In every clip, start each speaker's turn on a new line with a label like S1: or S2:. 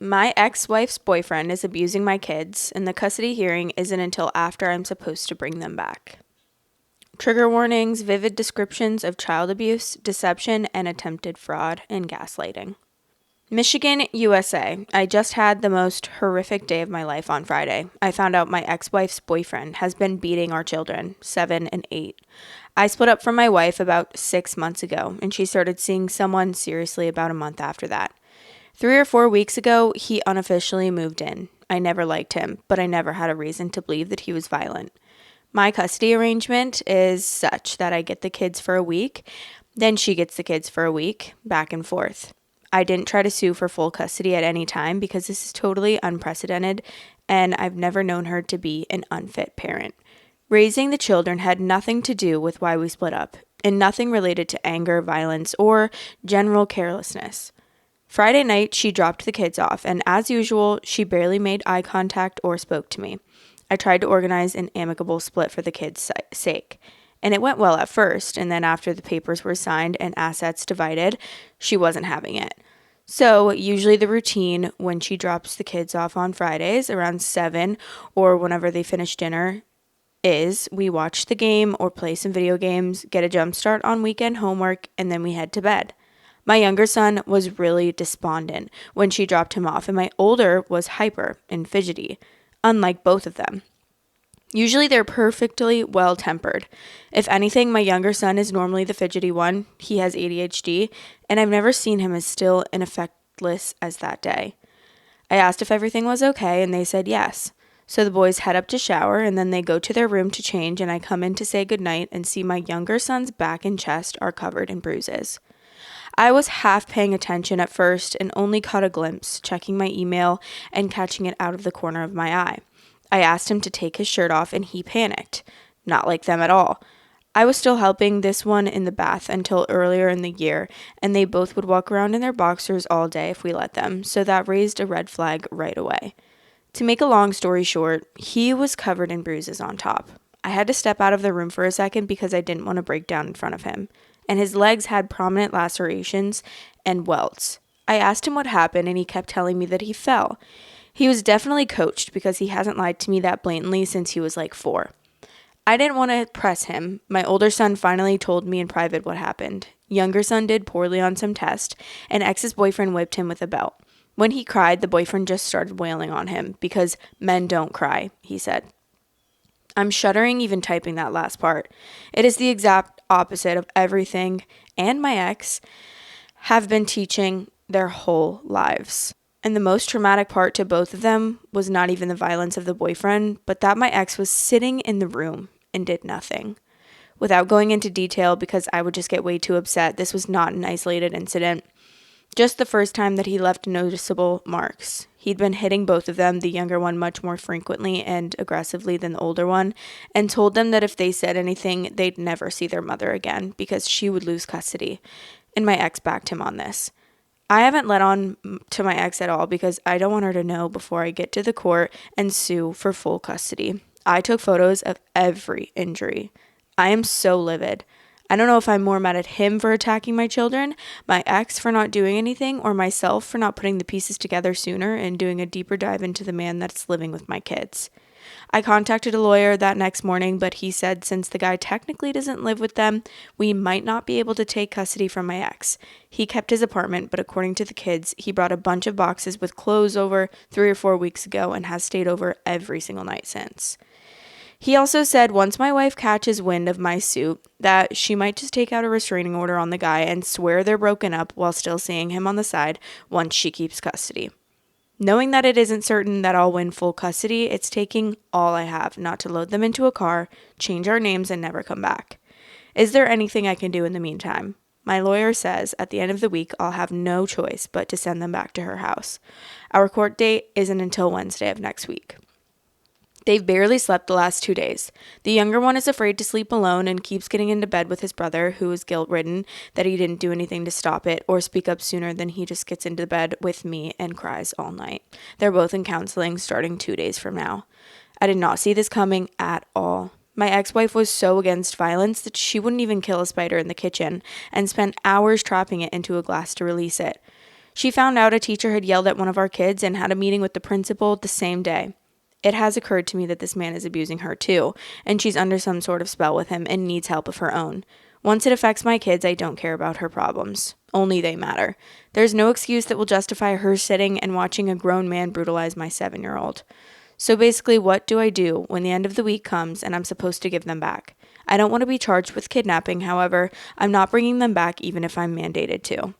S1: My ex-wife's boyfriend is abusing my kids, and the custody hearing isn't until after I'm supposed to bring them back. Trigger warnings, vivid descriptions of child abuse, deception, and attempted fraud and gaslighting. Michigan, USA. I just had the most horrific day of my life on Friday. I found out my ex-wife's boyfriend has been beating our children, 7 and 8. I split up from my wife about 6 months ago, and she started seeing someone seriously about a month after that. 3 or 4 weeks ago, he unofficially moved in. I never liked him, but I never had a reason to believe that he was violent. My custody arrangement is such that I get the kids for a week, then she gets the kids for a week, back and forth. I didn't try to sue for full custody at any time because this is totally unprecedented, and I've never known her to be an unfit parent. Raising the children had nothing to do with why we split up, and nothing related to anger, violence, or general carelessness. Friday night, she dropped the kids off, and as usual, she barely made eye contact or spoke to me. I tried to organize an amicable split for the kids' sake, and it went well at first, and then after the papers were signed and assets divided, she wasn't having it. So, usually the routine when she drops the kids off on Fridays around 7 or whenever they finish dinner is we watch the game or play some video games, get a jump start on weekend homework, and then we head to bed. My younger son was really despondent when she dropped him off, and my older was hyper and fidgety, unlike both of them. Usually they're perfectly well-tempered. If anything, my younger son is normally the fidgety one. He has ADHD, and I've never seen him as still and effectless as that day. I asked if everything was okay, and they said yes. So the boys head up to shower, and then they go to their room to change, and I come in to say goodnight and see my younger son's back and chest are covered in bruises. I was half paying attention at first and only caught a glimpse, checking my email and catching it out of the corner of my eye. I asked him to take his shirt off and he panicked. Not like them at all. I was still helping this one in the bath until earlier in the year, and they both would walk around in their boxers all day if we let them, so that raised a red flag right away. To make a long story short, he was covered in bruises on top. I had to step out of the room for a second because I didn't want to break down in front of him, and his legs had prominent lacerations and welts. I asked him what happened, and he kept telling me that he fell. He was definitely coached because he hasn't lied to me that blatantly since he was like 4. I didn't want to press him. My older son finally told me in private what happened. Younger son did poorly on some test, and ex's boyfriend whipped him with a belt. When he cried, the boyfriend just started wailing on him because men don't cry, he said. I'm shuddering even typing that last part. It is the exact opposite of everything and my ex have been teaching their whole lives. And the most traumatic part to both of them was not even the violence of the boyfriend, but that my ex was sitting in the room and did nothing. Without going into detail, because I would just get way too upset, this was not an isolated incident. Just the first time that he left noticeable marks. He'd been hitting both of them, the younger one much more frequently and aggressively than the older one, and told them that if they said anything, they'd never see their mother again because she would lose custody. And my ex backed him on this. I haven't let on to my ex at all because I don't want her to know before I get to the court and sue for full custody. I took photos of every injury. I am so livid. I don't know if I'm more mad at him for attacking my children, my ex for not doing anything, or myself for not putting the pieces together sooner and doing a deeper dive into the man that's living with my kids. I contacted a lawyer that next morning, but he said since the guy technically doesn't live with them, we might not be able to take custody from my ex. He kept his apartment, but according to the kids, he brought a bunch of boxes with clothes over 3 or 4 weeks ago and has stayed over every single night since. He also said once my wife catches wind of my suit, that she might just take out a restraining order on the guy and swear they're broken up while still seeing him on the side once she keeps custody. Knowing that it isn't certain that I'll win full custody, it's taking all I have not to load them into a car, change our names, and never come back. Is there anything I can do in the meantime? My lawyer says at the end of the week I'll have no choice but to send them back to her house. Our court date isn't until Wednesday of next week. They've barely slept the last 2 days. The younger one is afraid to sleep alone and keeps getting into bed with his brother, who is guilt-ridden that he didn't do anything to stop it or speak up sooner than he just gets into bed with me and cries all night. They're both in counseling starting 2 days from now. I did not see this coming at all. My ex-wife was so against violence that she wouldn't even kill a spider in the kitchen and spent hours trapping it into a glass to release it. She found out a teacher had yelled at one of our kids and had a meeting with the principal the same day. It has occurred to me that this man is abusing her too, and she's under some sort of spell with him and needs help of her own. Once it affects my kids, I don't care about her problems. Only they matter. There's no excuse that will justify her sitting and watching a grown man brutalize my 7-year-old. So basically, what do I do when the end of the week comes and I'm supposed to give them back? I don't want to be charged with kidnapping, however, I'm not bringing them back even if I'm mandated to.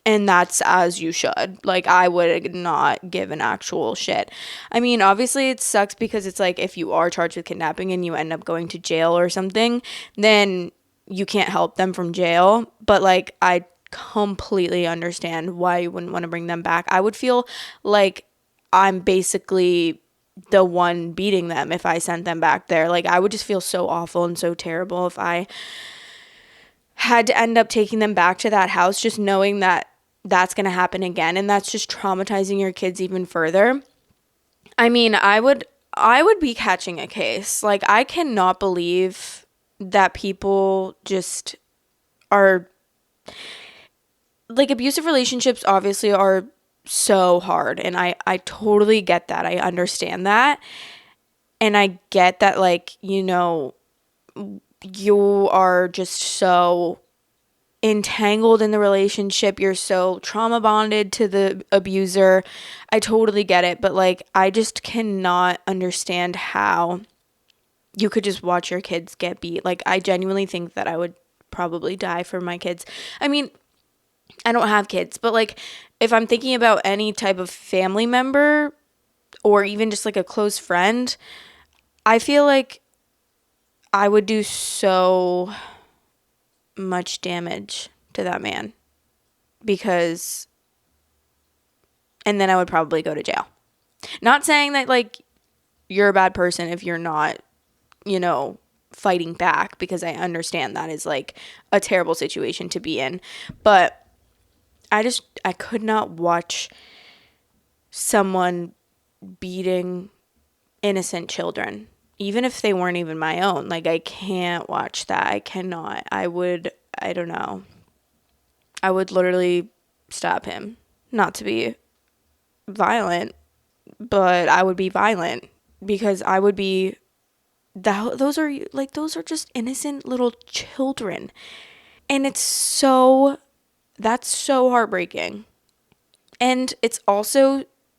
S1: And that's as you should. Like, I would not give an actual shit. I mean, obviously it sucks because it's like if you are charged with kidnapping and you end up going to jail or something, then you can't help them from jail. But like, I completely understand why you wouldn't want to bring them back. I would feel like I'm basically the one beating them if I sent them back there. Like, I would just feel so awful and so terrible if I had to end up taking them back to that house, just knowing that that's going to happen again, and that's just traumatizing your kids even further. I mean, I would be catching a case. Like, I cannot believe that people just are like, abusive relationships obviously are so hard, and I totally get that. I understand that. And I get that, like, you are just so entangled in the relationship, you're so trauma bonded to the abuser. I totally get it, but like, I just cannot understand how you could just watch your kids get beat. Like, I genuinely think that I would probably die for my kids. I mean, I don't have kids, but like, if I'm thinking about any type of family member or even just like a close friend, I feel like I would do so much damage to that man because, and then I would probably go to jail. Not saying that like you're a bad person if you're not, fighting back, because I understand that is like a terrible situation to be in. But I could not watch someone beating innocent children, even if they weren't even my own. Like, I can't watch that. I cannot. I don't know. I would literally stab him. Not to be violent, but I would be violent because I would be those are just innocent little children. And that's so heartbreaking. And it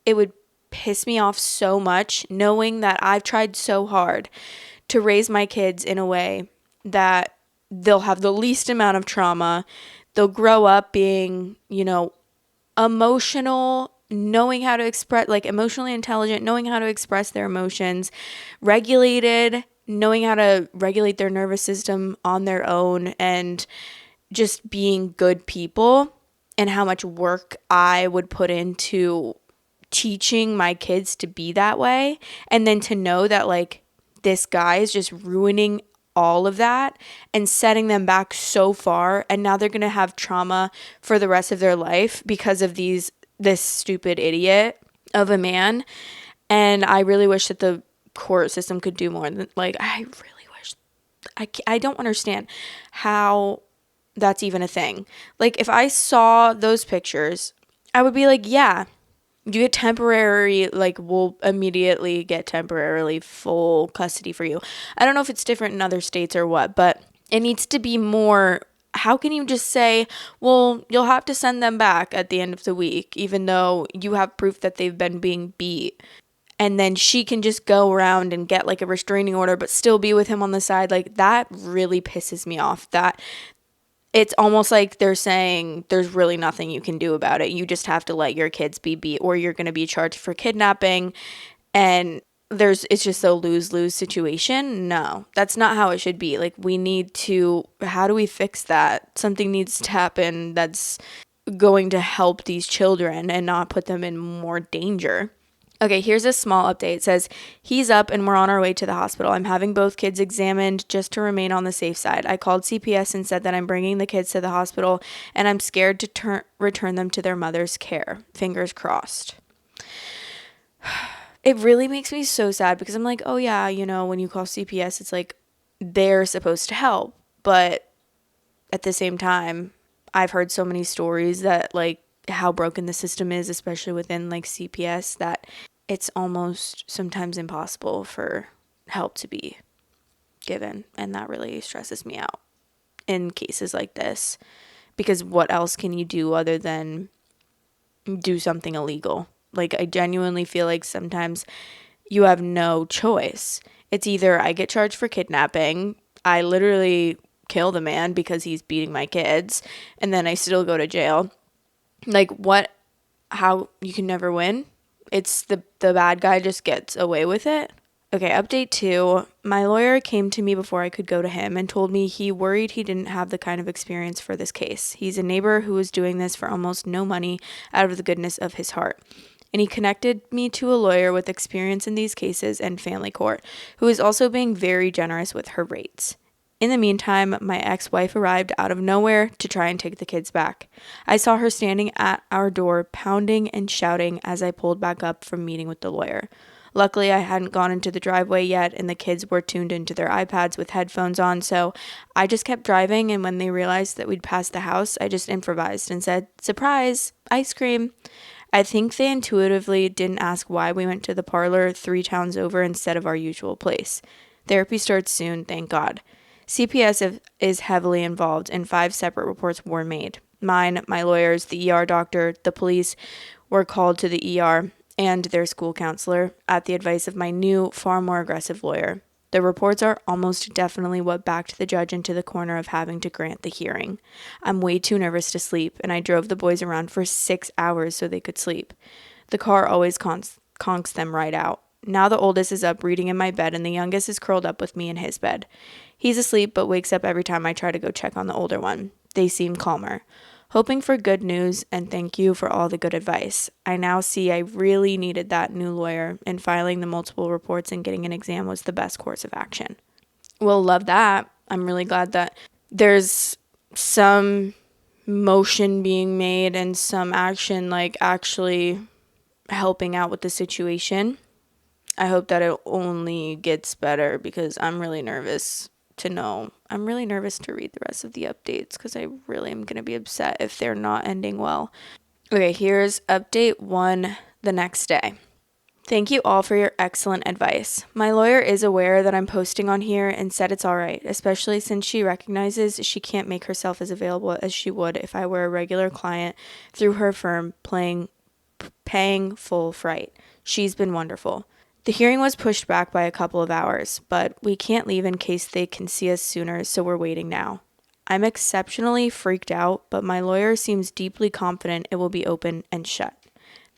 S1: would piss me off so much knowing that I've tried so hard to raise my kids in a way that they'll have the least amount of trauma. They'll grow up being, emotional, knowing how to express, like, emotionally intelligent, knowing how to express their emotions, regulated, knowing how to regulate their nervous system on their own, and just being good people. And how much work I would put into teaching my kids to be that way. And then to know that, like, this guy is just ruining all of that and setting them back so far. And now they're going to have trauma for the rest of their life because of this stupid idiot of a man. And I really wish that the court system could do more. Like, I really wish. I don't understand how that's even a thing. Like, if I saw those pictures, I would be like, yeah, you get temporary, like, we'll immediately get temporarily full custody for you. I don't know if it's different in other states or what, but it needs to be more. How can you just say, well, you'll have to send them back at the end of the week, even though you have proof that they've been being beat? And then she can just go around and get like a restraining order, but still be with him on the side. Like, that really pisses me off. That it's almost like they're saying there's really nothing you can do about it. You just have to let your kids be beat, or you're going to be charged for kidnapping. And it's just a lose-lose situation. No, that's not how it should be. Like, how do we fix that? Something needs to happen that's going to help these children and not put them in more danger. Okay, here's a small update. It says, he's up and we're on our way to the hospital. I'm having both kids examined just to remain on the safe side. I called CPS and said that I'm bringing the kids to the hospital and I'm scared to return them to their mother's care. Fingers crossed. It really makes me so sad because I'm like, oh yeah, when you call CPS, it's like they're supposed to help. But at the same time, I've heard so many stories that, like, how broken the system is, especially within like CPS, that it's almost sometimes impossible for help to be given. And that really stresses me out in cases like this, because what else can you do other than do something illegal? Like, I genuinely feel like sometimes you have no choice. It's either I get charged for kidnapping, I literally kill the man because he's beating my kids, and then I still go to jail. Like, what? How? You can never win? It's the bad guy just gets away with it? Okay, update 2. My lawyer came to me before I could go to him and told me he worried he didn't have the kind of experience for this case. He's a neighbor who was doing this for almost no money out of the goodness of his heart. And he connected me to a lawyer with experience in these cases and family court, who is also being very generous with her rates. In the meantime, my ex-wife arrived out of nowhere to try and take the kids back. I saw her standing at our door, pounding and shouting as I pulled back up from meeting with the lawyer. Luckily, I hadn't gone into the driveway yet, and the kids were tuned into their iPads with headphones on, so I just kept driving, and when they realized that we'd passed the house, I just improvised and said, "Surprise, ice cream." I think they intuitively didn't ask why we went to the parlor 3 towns over instead of our usual place. Therapy starts soon, thank God. CPS is heavily involved, and 5 separate reports were made. Mine, my lawyers, the ER doctor, the police were called to the ER, and their school counselor, at the advice of my new, far more aggressive lawyer. The reports are almost definitely what backed the judge into the corner of having to grant the hearing. I'm way too nervous to sleep, and I drove the boys around for 6 hours so they could sleep. The car always conks them right out. Now the oldest is up reading in my bed, and the youngest is curled up with me in his bed. He's asleep, but wakes up every time I try to go check on the older one. They seem calmer. Hoping for good news, and thank you for all the good advice. I now see I really needed that new lawyer, and filing the multiple reports and getting an exam was the best course of action. Well, love that. I'm really glad that there's some motion being made and some action, like actually helping out with the situation. I hope that it only gets better, because I'm really nervous to know. I'm really nervous to read the rest of the updates, because I really am going to be upset if they're not ending well. Okay, here's update 1 the next day. Thank you all for your excellent advice. My lawyer is aware that I'm posting on here and said it's all right, especially since she recognizes she can't make herself as available as she would if I were a regular client through her firm paying full freight. She's been wonderful. The hearing was pushed back by a couple of hours, but we can't leave in case they can see us sooner, so we're waiting now. I'm exceptionally freaked out, but my lawyer seems deeply confident it will be open and shut.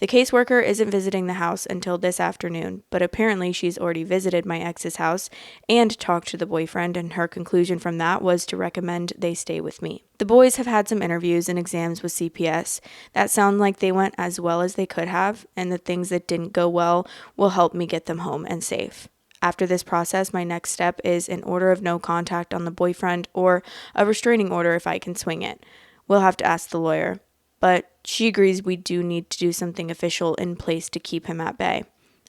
S1: The caseworker isn't visiting the house until this afternoon, but apparently she's already visited my ex's house and talked to the boyfriend, and her conclusion from that was to recommend they stay with me. The boys have had some interviews and exams with CPS that sound like they went as well as they could have, and the things that didn't go well will help me get them home and safe. After this process, my next step is an order of no contact on the boyfriend, or a restraining order if I can swing it. We'll have to ask the lawyer. But she agrees we do need to do something official in place to keep him at bay.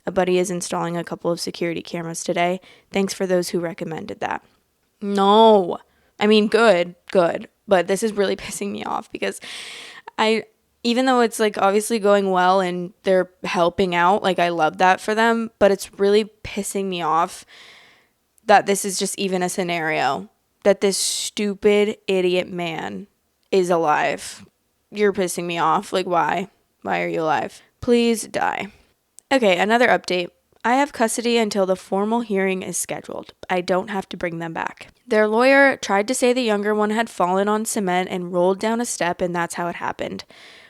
S1: A buddy is installing a couple of security cameras today. Thanks for those who recommended that. No. I mean, good. But this is really pissing me off, because even though it's like obviously going well and they're helping out, like I love that for them, but it's really pissing me off that this is just even a scenario, that this stupid idiot man is alive. You're pissing me off. Like, why? Why are you alive? Please die. Okay, another update. I have custody until the formal hearing is scheduled. I don't have to bring them back. Their lawyer tried to say the younger one had fallen on cement and rolled down a step, and that's how it happened.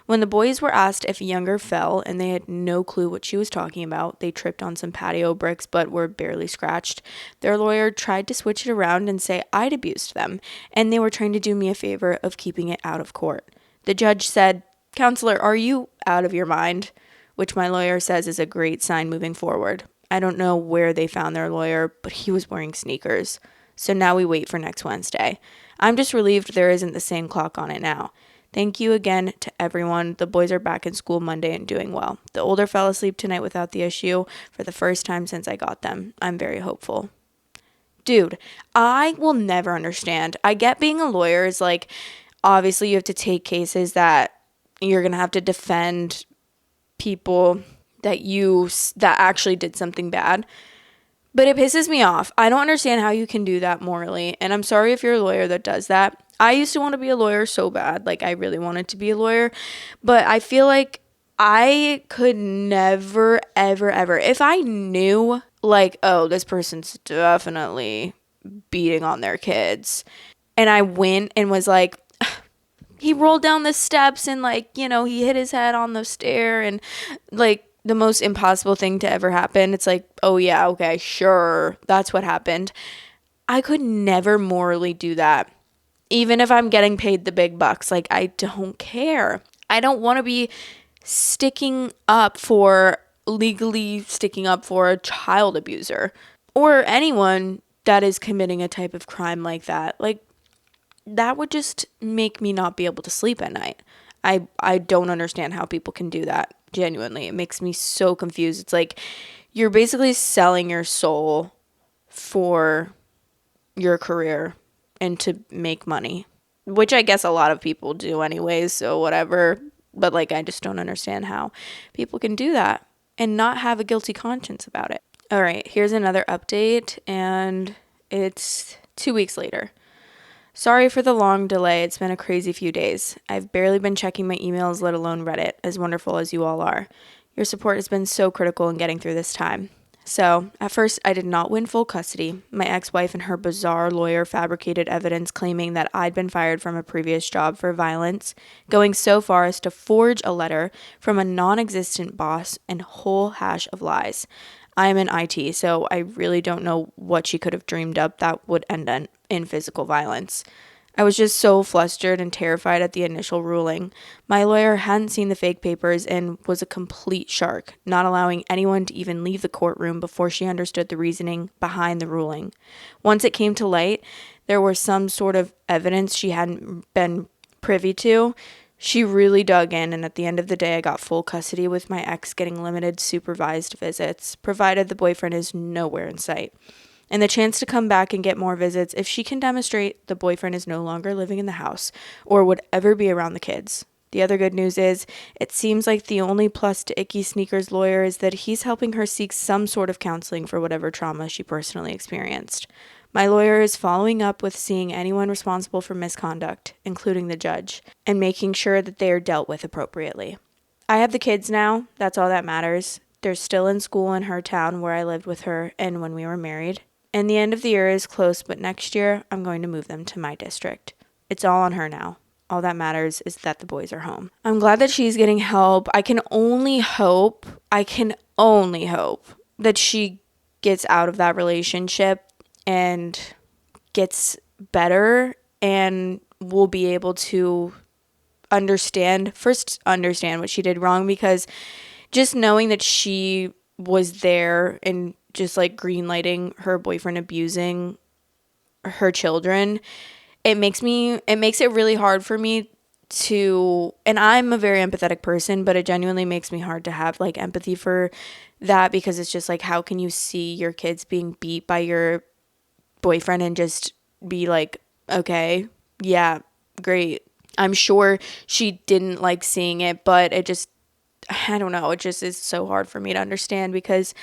S1: When the boys were asked if younger fell and they had no clue what she was talking about, they tripped on some patio bricks but were barely scratched. Their lawyer tried to switch it around and say I'd abused them, and they were trying to do me a favor of keeping it out of court. The judge said, "Counselor, are you out of your mind?" Which my lawyer says is a great sign moving forward. I don't know where they found their lawyer, but he was wearing sneakers. So now we wait for next Wednesday. I'm just relieved there isn't the same clock on it now. Thank you again to everyone. The boys are back in school Monday and doing well. The older fell asleep tonight without the issue for the first time since I got them. I'm very hopeful. Dude, I will never understand. I get being a lawyer is like, obviously you have to take cases that you're going to have to defend people that actually did something bad. But it pisses me off. I don't understand how you can do that morally. And I'm sorry if you're a lawyer that does that. I used to want to be a lawyer so bad. Like, I really wanted to be a lawyer. But I feel like I could never, ever, ever, if I knew, like, oh, this person's definitely beating on their kids, and I went and was like, he rolled down the steps and, like, you know, he hit his head on the stair, and, like, the most impossible thing to ever happen. It's like, oh yeah, okay, sure, that's what happened. I could never morally do that. Even if I'm getting paid the big bucks, like, I don't care. I don't want to be legally sticking up for a child abuser or anyone that is committing a type of crime like that. Like, that would just make me not be able to sleep at night. I don't understand how people can do that. Genuinely, it makes me so confused. It's like you're basically selling your soul for your career and to make money, which I guess a lot of people do anyways, so whatever. But, like, I just don't understand how people can do that and not have a guilty conscience about it. All right, here's another update, and it's 2 weeks later. Sorry for the long delay. It's been a crazy few days. I've barely been checking my emails, let alone Reddit, as wonderful as you all are. Your support has been so critical in getting through this time. So, at first, I did not win full custody. My ex-wife and her bizarre lawyer fabricated evidence claiming that I'd been fired from a previous job for violence, going so far as to forge a letter from a non-existent boss and whole hash of lies. I'm in IT, so I really don't know what she could have dreamed up that would end in physical violence. I was just so flustered and terrified at the initial ruling. My lawyer hadn't seen the fake papers and was a complete shark, not allowing anyone to even leave the courtroom before she understood the reasoning behind the ruling. Once it came to light, there was some sort of evidence she hadn't been privy to. She really dug in, and at the end of the day, I got full custody with my ex getting limited supervised visits, provided the boyfriend is nowhere in sight. And the chance to come back and get more visits if she can demonstrate the boyfriend is no longer living in the house or would ever be around the kids. The other good news is, it seems like the only plus to Icky Sneaker's lawyer is that he's helping her seek some sort of counseling for whatever trauma she personally experienced. My lawyer is following up with seeing anyone responsible for misconduct, including the judge, and making sure that they are dealt with appropriately. I have the kids now. That's all that matters. They're still in school in her town where I lived with her and when we were married. And the end of the year is close, but next year I'm going to move them to my district. It's all on her now. All that matters is that the boys are home. I'm glad that she's getting help. I can only hope that she gets out of that relationship and gets better and will be able to understand what she did wrong, because just knowing that she was there and just, like, greenlighting her boyfriend abusing her children, it makes it really hard for me to, and I'm a very empathetic person, but it genuinely makes me hard to have, like, empathy for that, because it's just like, how can you see your kids being beat by your boyfriend and just be like, okay, yeah, great. I'm sure she didn't like seeing it, but I don't know, it just is so hard for me to understand, because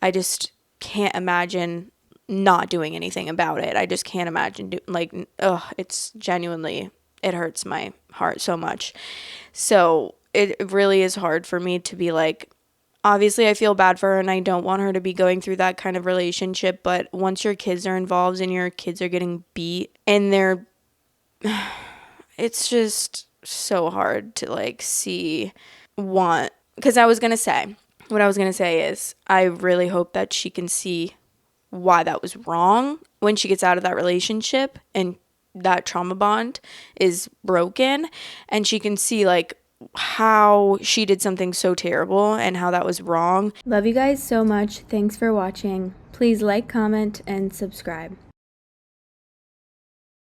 S1: I just can't imagine not doing anything about it. I just can't imagine it's genuinely, it hurts my heart so much. So it really is hard for me to be like, obviously I feel bad for her and I don't want her to be going through that kind of relationship, but once your kids are involved and your kids are getting beat and it's just so hard to, like, because what I was going to say is, I really hope that she can see why that was wrong when she gets out of that relationship and that trauma bond is broken, and she can see, like, how she did something so terrible and how that was wrong. Love you guys so much. Thanks for watching. Please like, comment, and subscribe.